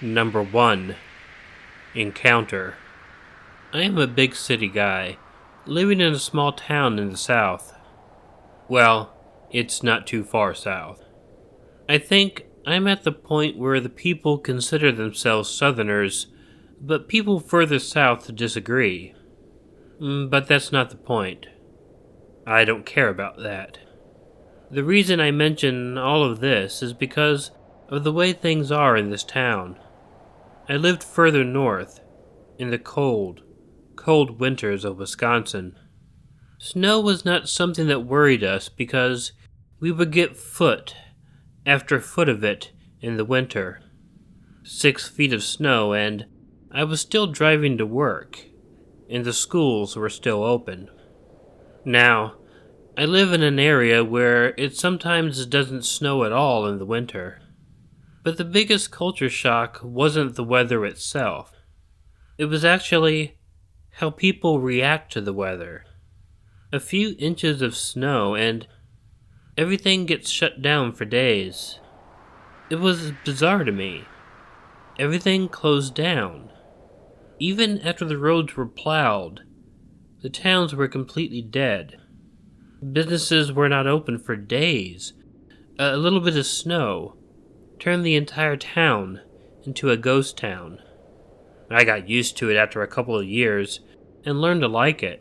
Number 1. Encounter. I am a big city guy, living in a small town in the south. Well, it's not too far south. I think I'm at the point where the people consider themselves southerners, but people further south disagree. But that's not the point. I don't care about that. The reason I mention all of this is because of the way things are in this town. I lived further north, in the cold winters of Wisconsin. Snow was not something that worried us because we would get foot after foot of it in the winter. 6 feet of snow, and I was still driving to work, and the schools were still open. Now, I live in an area where it sometimes doesn't snow at all in the winter. But the biggest culture shock wasn't the weather itself. It was actually how people react to the weather. A few inches of snow and everything gets shut down for days. It was bizarre to me. Everything closed down. Even after the roads were plowed, the towns were completely dead. Businesses were not open for days. A little bit of snow turned the entire town into a ghost town. I got used to it after a couple of years and learned to like it.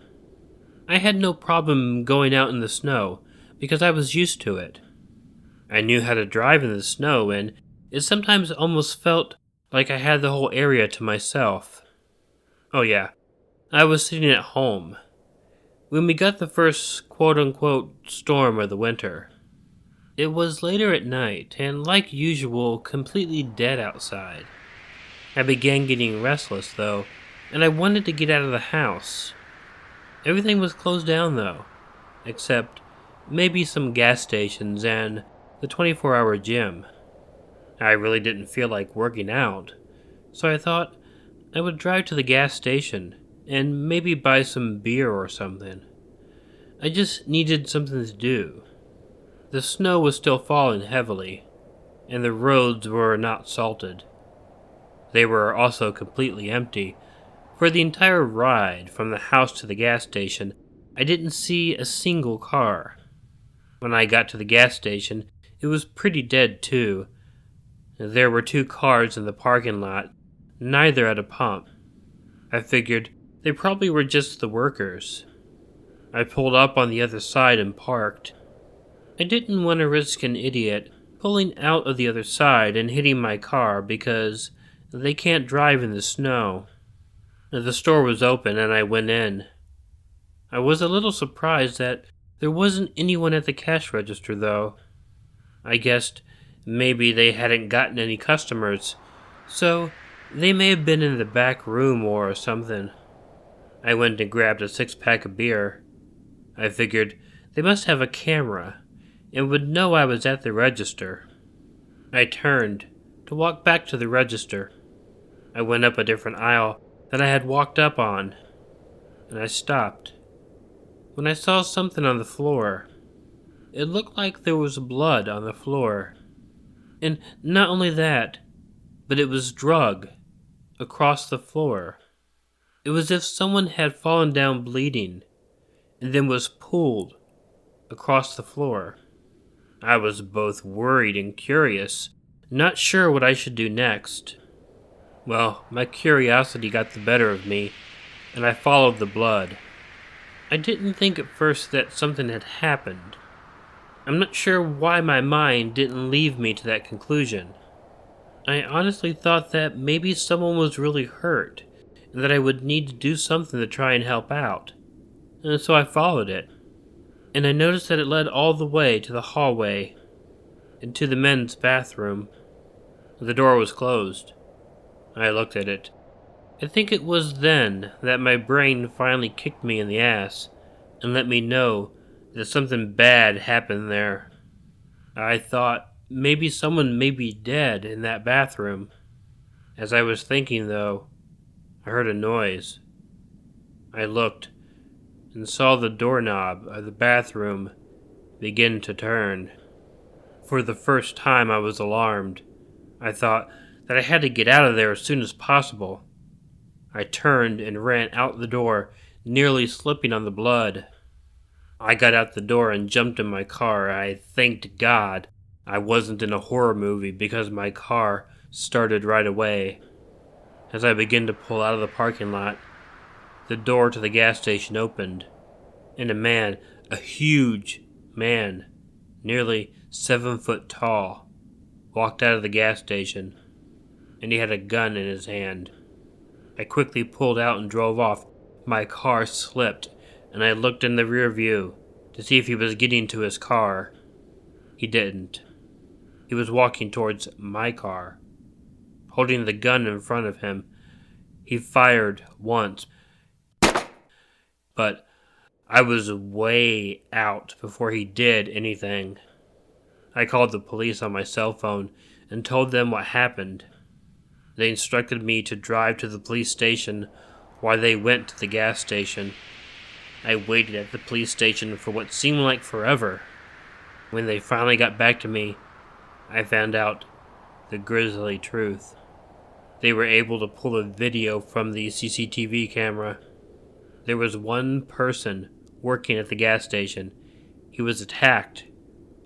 I had no problem going out in the snow because I was used to it. I knew how to drive in the snow, and it sometimes almost felt like I had the whole area to myself. Oh yeah, I was sitting at home when we got the first quote-unquote storm of the winter. It was later at night, and like usual, completely dead outside. I began getting restless, though, and I wanted to get out of the house. Everything was closed down, though, except maybe some gas stations and the 24-hour gym. I really didn't feel like working out, so I thought I would drive to the gas station and maybe buy some beer or something. I just needed something to do. The snow was still falling heavily, and the roads were not salted. They were also completely empty. For the entire ride from the house to the gas station, I didn't see a single car. When I got to the gas station, it was pretty dead too. There were 2 cars in the parking lot, neither at a pump. I figured they probably were just the workers. I pulled up on the other side and parked. I didn't want to risk an idiot pulling out of the other side and hitting my car because they can't drive in the snow. The store was open and I went in. I was a little surprised that there wasn't anyone at the cash register, though. I guessed maybe they hadn't gotten any customers, so they may have been in the back room or something. I went and grabbed a 6-pack of beer. I figured they must have a camera and would know I was at the register. I turned to walk back to the register. I went up a different aisle that I had walked up on, and I stopped when I saw something on the floor. It looked like there was blood on the floor. And not only that, but it was drug across the floor. It was as if someone had fallen down bleeding and then was pulled across the floor. I was both worried and curious, not sure what I should do next. Well, my curiosity got the better of me, and I followed the blood. I didn't think at first that something had happened. I'm not sure why my mind didn't lead me to that conclusion. I honestly thought that maybe someone was really hurt, and that I would need to do something to try and help out. And so I followed it. And I noticed that it led all the way to the hallway and to the men's bathroom. The door was closed. I looked at it. I think it was then that my brain finally kicked me in the ass and let me know that something bad happened there. I thought maybe someone may be dead in that bathroom. As I was thinking, though, I heard a noise. I looked and saw the doorknob of the bathroom begin to turn. For the first time I was alarmed. I thought that I had to get out of there as soon as possible. I turned and ran out the door, nearly slipping on the blood. I got out the door and jumped in my car. I thanked God I wasn't in a horror movie because my car started right away. As I began to pull out of the parking lot, the door to the gas station opened, and a huge man, nearly 7 foot tall, walked out of the gas station, and he had a gun in his hand. I quickly pulled out and drove off. My car slipped, and I looked in the rear view to see if he was getting to his car. He didn't. He was walking towards my car, holding the gun in front of him. He fired once, but I was way out before he did anything. I called the police on my cell phone and told them what happened. They instructed me to drive to the police station while they went to the gas station. I waited at the police station for what seemed like forever. When they finally got back to me, I found out the grisly truth. They were able to pull a video from the CCTV camera. There was one person working at the gas station. He was attacked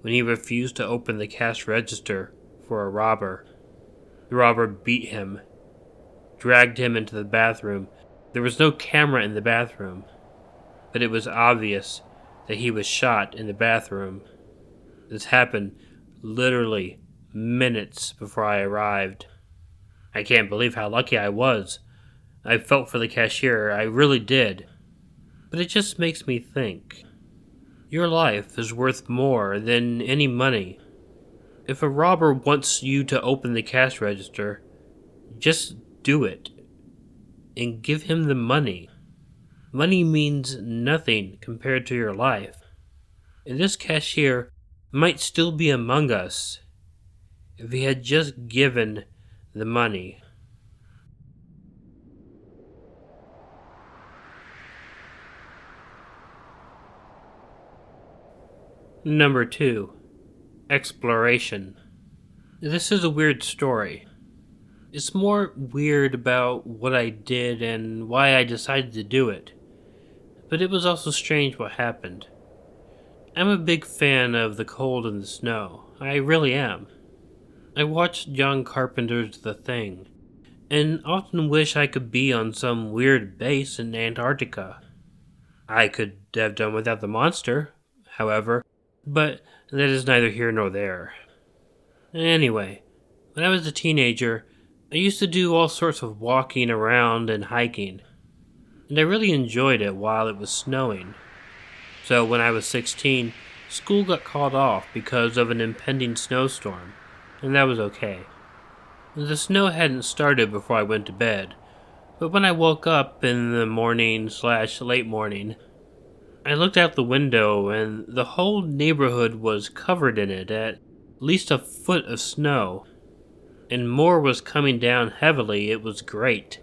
when he refused to open the cash register for a robber. The robber beat him, dragged him into the bathroom. There was no camera in the bathroom, but it was obvious that he was shot in the bathroom. This happened literally minutes before I arrived. I can't believe how lucky I was. I felt for the cashier, I really did. But it just makes me think. Your life is worth more than any money. If a robber wants you to open the cash register, just do it. And give him the money. Money means nothing compared to your life. And this cashier might still be among us if he had just given the money. Number 2. Exploration. This is a weird story. It's more weird about what I did and why I decided to do it. But it was also strange what happened. I'm a big fan of the cold and the snow. I really am. I watched John Carpenter's The Thing, and often wish I could be on some weird base in Antarctica. I could have done without the monster, however, but that is neither here nor there. Anyway, when I was a teenager, I used to do all sorts of walking around and hiking, and I really enjoyed it while it was snowing. So when I was 16, school got called off because of an impending snowstorm, and that was okay. The snow hadn't started before I went to bed, but when I woke up in the morning/late morning, I looked out the window and the whole neighborhood was covered in it, at least a foot of snow, and more was coming down heavily. It was great.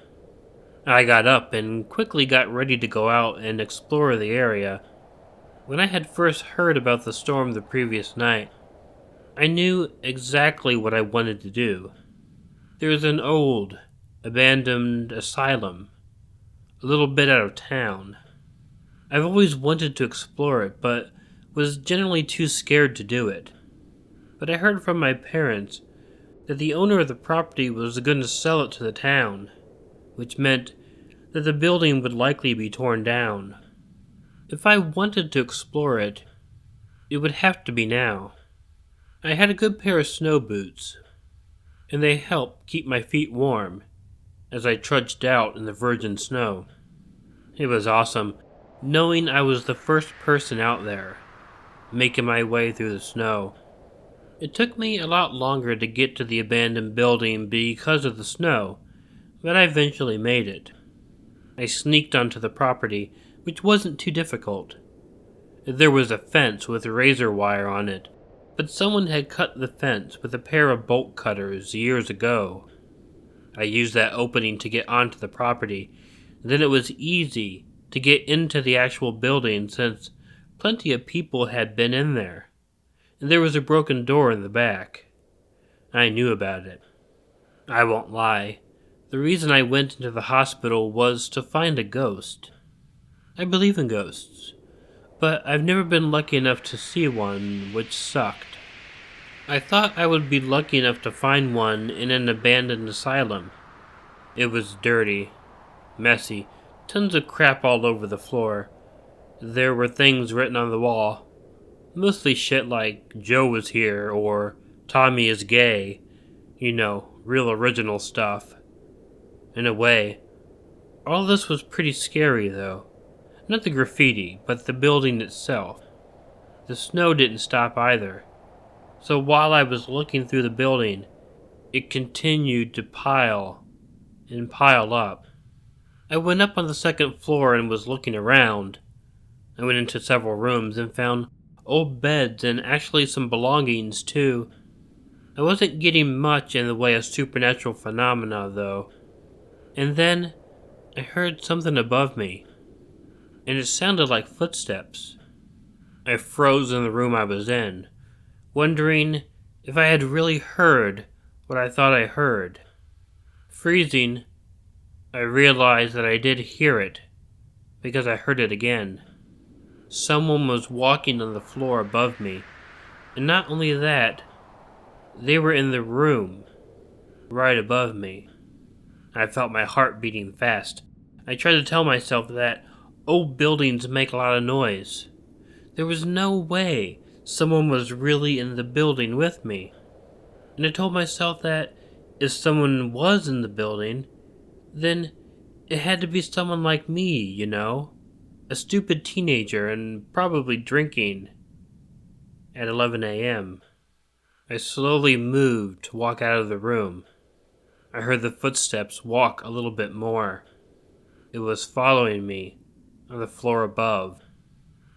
I got up and quickly got ready to go out and explore the area. When I had first heard about the storm the previous night, I knew exactly what I wanted to do. There was an old, abandoned asylum, a little bit out of town. I've always wanted to explore it, but was generally too scared to do it. But I heard from my parents that the owner of the property was going to sell it to the town, which meant that the building would likely be torn down. If I wanted to explore it, it would have to be now. I had a good pair of snow boots, and they helped keep my feet warm as I trudged out in the virgin snow. It was awesome, knowing I was the first person out there, making my way through the snow. It took me a lot longer to get to the abandoned building because of the snow, but I eventually made it. I sneaked onto the property, which wasn't too difficult. There was a fence with razor wire on it, but someone had cut the fence with a pair of bolt cutters years ago. I used that opening to get onto the property. Then it was easy to get into the actual building since plenty of people had been in there, and there was a broken door in the back. I knew about it. I won't lie. The reason I went into the hospital was to find a ghost. I believe in ghosts, but I've never been lucky enough to see one, which sucked. I thought I would be lucky enough to find one in an abandoned asylum. It was dirty, messy, tons of crap all over the floor. There were things written on the wall, mostly shit like Joe was here or Tommy is gay. You know, real original stuff. In a way, all this was pretty scary though. Not the graffiti, but the building itself. The snow didn't stop either. So while I was looking through the building, it continued to pile and pile up. I went up on the second floor and was looking around. I went into several rooms and found old beds and actually some belongings too. I wasn't getting much in the way of supernatural phenomena though. And then I heard something above me, and it sounded like footsteps. I froze in the room I was in, wondering if I had really heard what I thought I heard. Freezing, I realized that I did hear it, because I heard it again. Someone was walking on the floor above me, and not only that, they were in the room, right above me. I felt my heart beating fast. I tried to tell myself that old buildings make a lot of noise. There was no way someone was really in the building with me. And I told myself that if someone was in the building, then it had to be someone like me, you know? A stupid teenager and probably drinking at 11 a.m. I slowly moved to walk out of the room. I heard the footsteps walk a little bit more. It was following me on the floor above.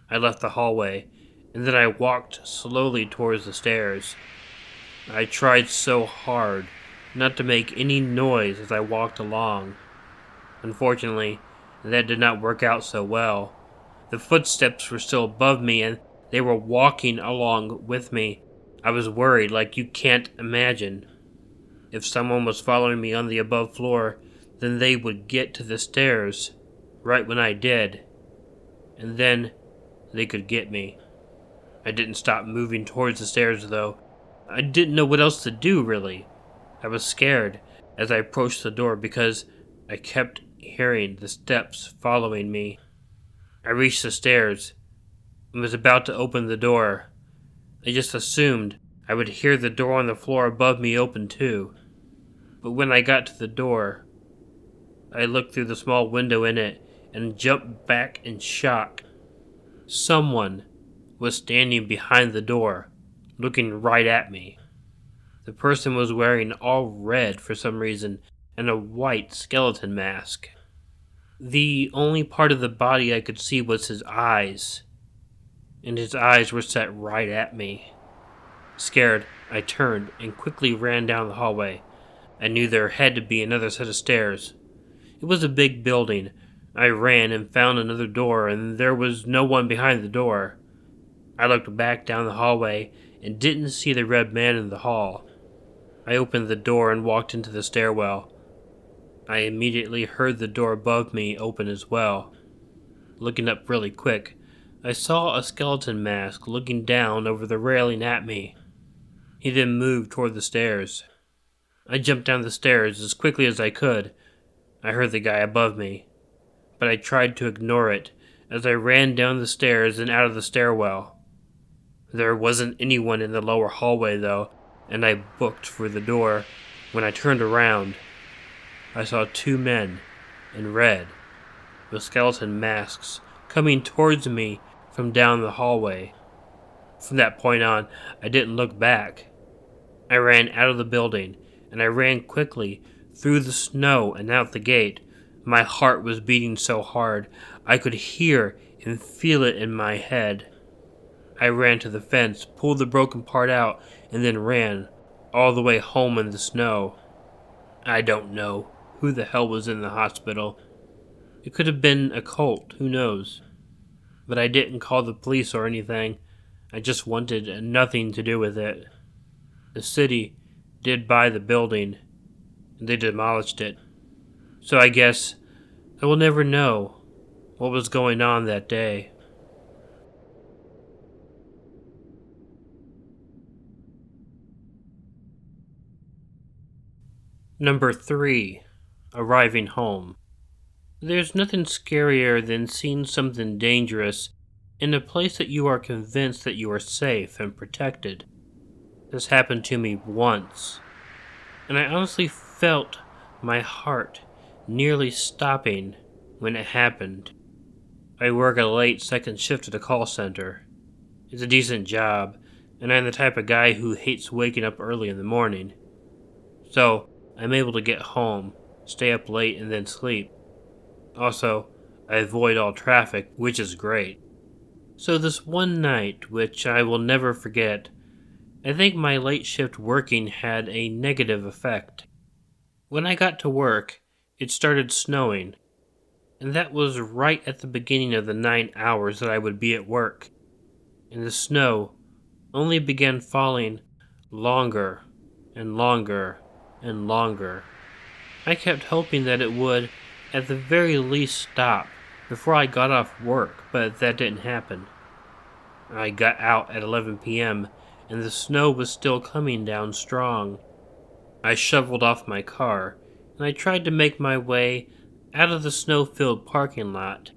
I left the hallway, and then I walked slowly towards the stairs. I tried so hard not to make any noise as I walked along. Unfortunately, that did not work out so well. The footsteps were still above me, and they were walking along with me. I was worried like you can't imagine. If someone was following me on the above floor, then they would get to the stairs right when I did, and then they could get me. I didn't stop moving towards the stairs though. I didn't know what else to do really. I was scared as I approached the door because I kept hearing the steps following me. I reached the stairs and was about to open the door. I just assumed I would hear the door on the floor above me open too. But when I got to the door, I looked through the small window in it and jumped back in shock. Someone was standing behind the door, looking right at me. The person was wearing all red for some reason and a white skeleton mask. The only part of the body I could see was his eyes, and his eyes were set right at me. Scared, I turned and quickly ran down the hallway. I knew there had to be another set of stairs. It was a big building. I ran and found another door, and there was no one behind the door. I looked back down the hallway and didn't see the red man in the hall. I opened the door and walked into the stairwell. I immediately heard the door above me open as well. Looking up really quick, I saw a skeleton mask looking down over the railing at me. He then moved toward the stairs. I jumped down the stairs as quickly as I could. I heard the guy above me, but I tried to ignore it as I ran down the stairs and out of the stairwell. There wasn't anyone in the lower hallway though, and I booked for the door. When I turned around, I saw two men in red with skeleton masks coming towards me from down the hallway. From that point on, I didn't look back. I ran out of the building, and I ran quickly through the snow and out the gate. My heart was beating so hard, I could hear and feel it in my head. I ran to the fence, pulled the broken part out, and then ran all the way home in the snow. I don't know who the hell was in the hospital. It could have been a cult, who knows. But I didn't call the police or anything. I just wanted nothing to do with it. The city did buy the building, and they demolished it. So I guess I will never know what was going on that day. Number 3. Arriving home. There's nothing scarier than seeing something dangerous in a place that you are convinced that you are safe and protected. This happened to me once, and I honestly felt my heart nearly stopping when it happened. I work a late second shift at a call center. It's a decent job, and I'm the type of guy who hates waking up early in the morning. So, I'm able to get home, stay up late, and then sleep. Also, I avoid all traffic, which is great. So this one night, which I will never forget, I think my late shift working had a negative effect. When I got to work, it started snowing, and that was right at the beginning of the 9 hours that I would be at work. And the snow only began falling longer and longer and longer. I kept hoping that it would, at the very least, stop before I got off work, but that didn't happen. I got out at 11 p.m., and the snow was still coming down strong. I shoveled off my car, and I tried to make my way out of the snow-filled parking lot.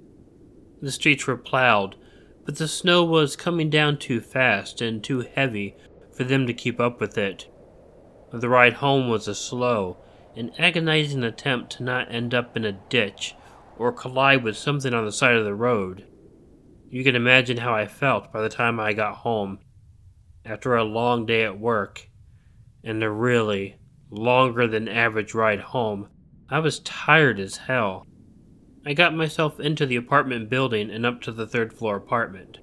The streets were plowed, but the snow was coming down too fast and too heavy for them to keep up with it. The ride home was a slow and agonizing attempt to not end up in a ditch or collide with something on the side of the road. You can imagine how I felt by the time I got home, after a long day at work, and a really longer than average ride home. I was tired as hell. I got myself into the apartment building and up to the third floor apartment.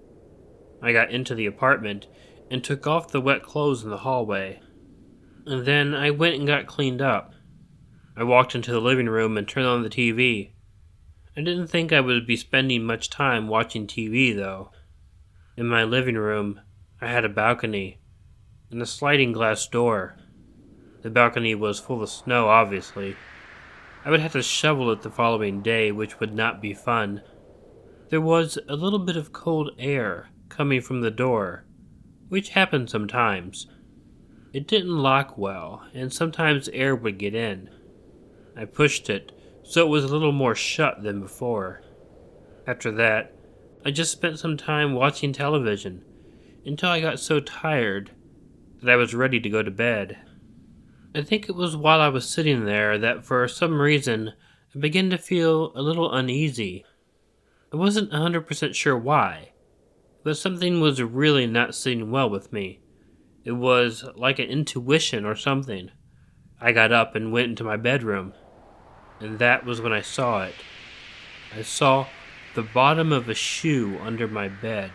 I got into the apartment and took off the wet clothes in the hallway. And then I went and got cleaned up. I walked into the living room and turned on the TV. I didn't think I would be spending much time watching TV, though. In my living room, I had a balcony and a sliding glass door. The balcony was full of snow, obviously. I would have to shovel it the following day, which would not be fun. There was a little bit of cold air coming from the door, which happened sometimes. It didn't lock well, and sometimes air would get in. I pushed it, so it was a little more shut than before. After that, I just spent some time watching television, until I got so tired that I was ready to go to bed. I think it was while I was sitting there that for some reason I began to feel a little uneasy. I wasn't 100% sure why, but something was really not sitting well with me. It was like an intuition or something. I got up and went into my bedroom, and that was when I saw it. I saw the bottom of a shoe under my bed.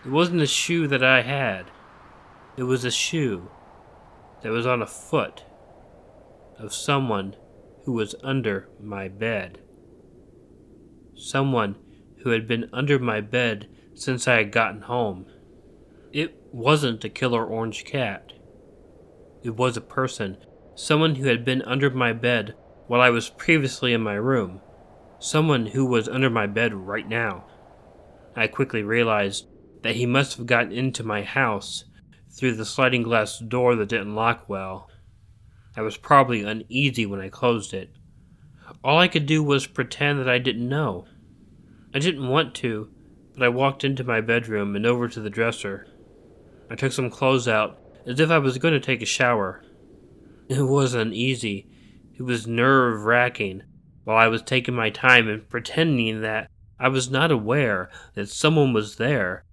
It wasn't a shoe that I had. It was a shoe that was on a foot of someone who was under my bed. Someone who had been under my bed since I had gotten home. It wasn't a killer orange cat. It was a person, someone who had been under my bed while I was previously in my room. Someone who was under my bed right now. I quickly realized that he must have gotten into my house through the sliding glass door that didn't lock well. I was probably uneasy when I closed it. All I could do was pretend that I didn't know. I didn't want to, but I walked into my bedroom and over to the dresser. I took some clothes out as if I was going to take a shower. It was uneasy. It was nerve-wracking while I was taking my time and pretending that I was not aware that someone was there.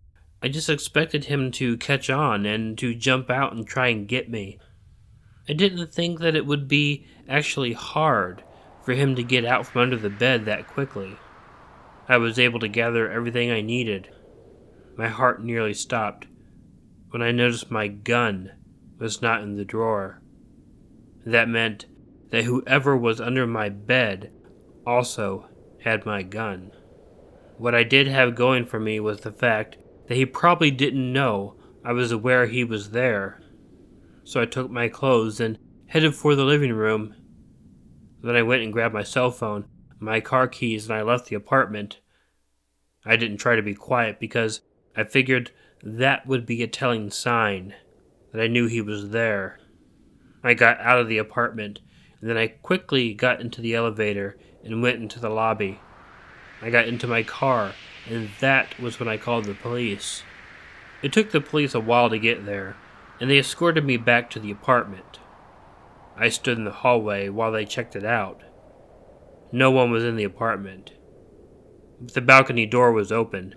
I just expected him to catch on and to jump out and try and get me. I didn't think that it would be actually hard for him to get out from under the bed that quickly. I was able to gather everything I needed. My heart nearly stopped when I noticed my gun was not in the drawer. That meant that whoever was under my bed also had my gun. What I did have going for me was the fact that he probably didn't know I was aware he was there. So I took my clothes and headed for the living room Then I went and grabbed my cell phone, my car keys, and I left the apartment. I didn't try to be quiet because I figured that would be a telling sign that I knew he was there. I got out of the apartment, and then I quickly got into the elevator and went into the lobby. I got into my car, and that was when I called the police. It took the police a while to get there, and they escorted me back to the apartment. I stood in the hallway while they checked it out. No one was in the apartment. The balcony door was open.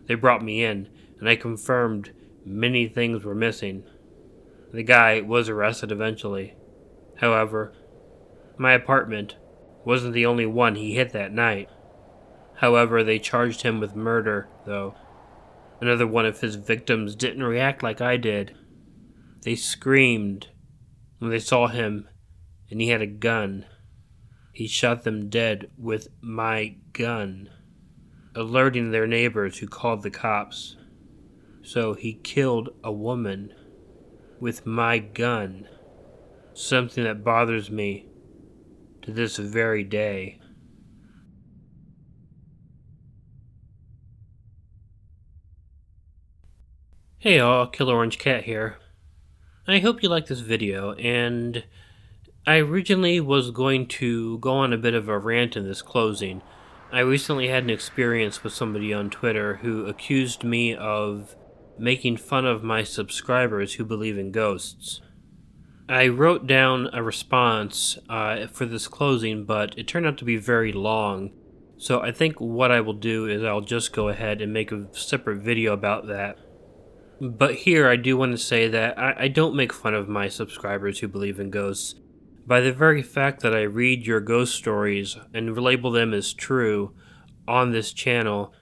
They brought me in, and I confirmed many things were missing. The guy was arrested eventually. However, my apartment wasn't the only one he hit that night. However, they charged him with murder, though. Another one of his victims didn't react like I did. They screamed when they saw him, and he had a gun. He shot them dead with my gun, alerting their neighbors who called the cops. So he killed a woman with my gun, something that bothers me to this very day. Hey all, Killer Orange Cat here. I hope you like this video, and I originally was going to go on a bit of a rant in this closing. I recently had an experience with somebody on Twitter who accused me of making fun of my subscribers who believe in ghosts. I wrote down a response for this closing, but it turned out to be very long. So I think what I will do is I'll just go ahead and make a separate video about that. But here I do want to say that I don't make fun of my subscribers who believe in ghosts. By the very fact that I read your ghost stories and label them as true on this channel,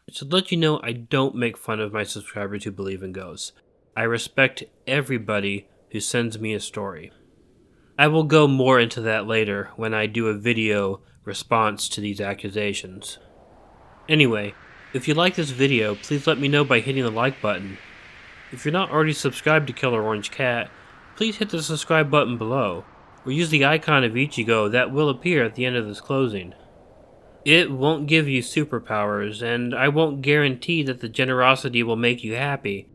it should let you know I don't make fun of my subscribers who believe in ghosts. I respect everybody who sends me a story. I will go more into that later when I do a video response to these accusations. Anyway, if you like this video, please let me know by hitting the like button. If you're not already subscribed to Killer Orange Cat, please hit the subscribe button below, or use the icon of Ichigo that will appear at the end of this closing. It won't give you superpowers, and I won't guarantee that the generosity will make you happy,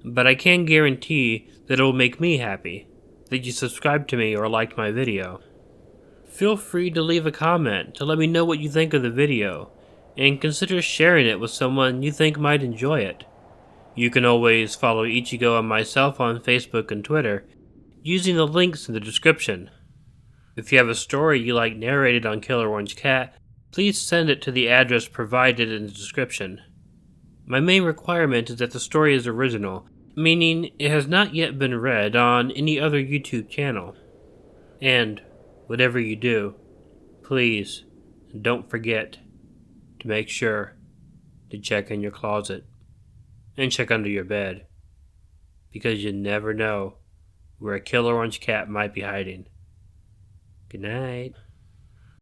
but I can guarantee that it will make me happy, that you subscribed to me or liked my video. Feel free to leave a comment to let me know what you think of the video, and consider sharing it with someone you think might enjoy it. You can always follow Ichigo and myself on Facebook and Twitter, using the links in the description. If you have a story you like narrated on Killer Orange Cat, please send it to the address provided in the description. My main requirement is that the story is original, meaning it has not yet been read on any other YouTube channel. And, whatever you do, please don't forget to make sure to check in your closet and check under your bed, because you never know where a Killer Orange Cat might be hiding. Good night.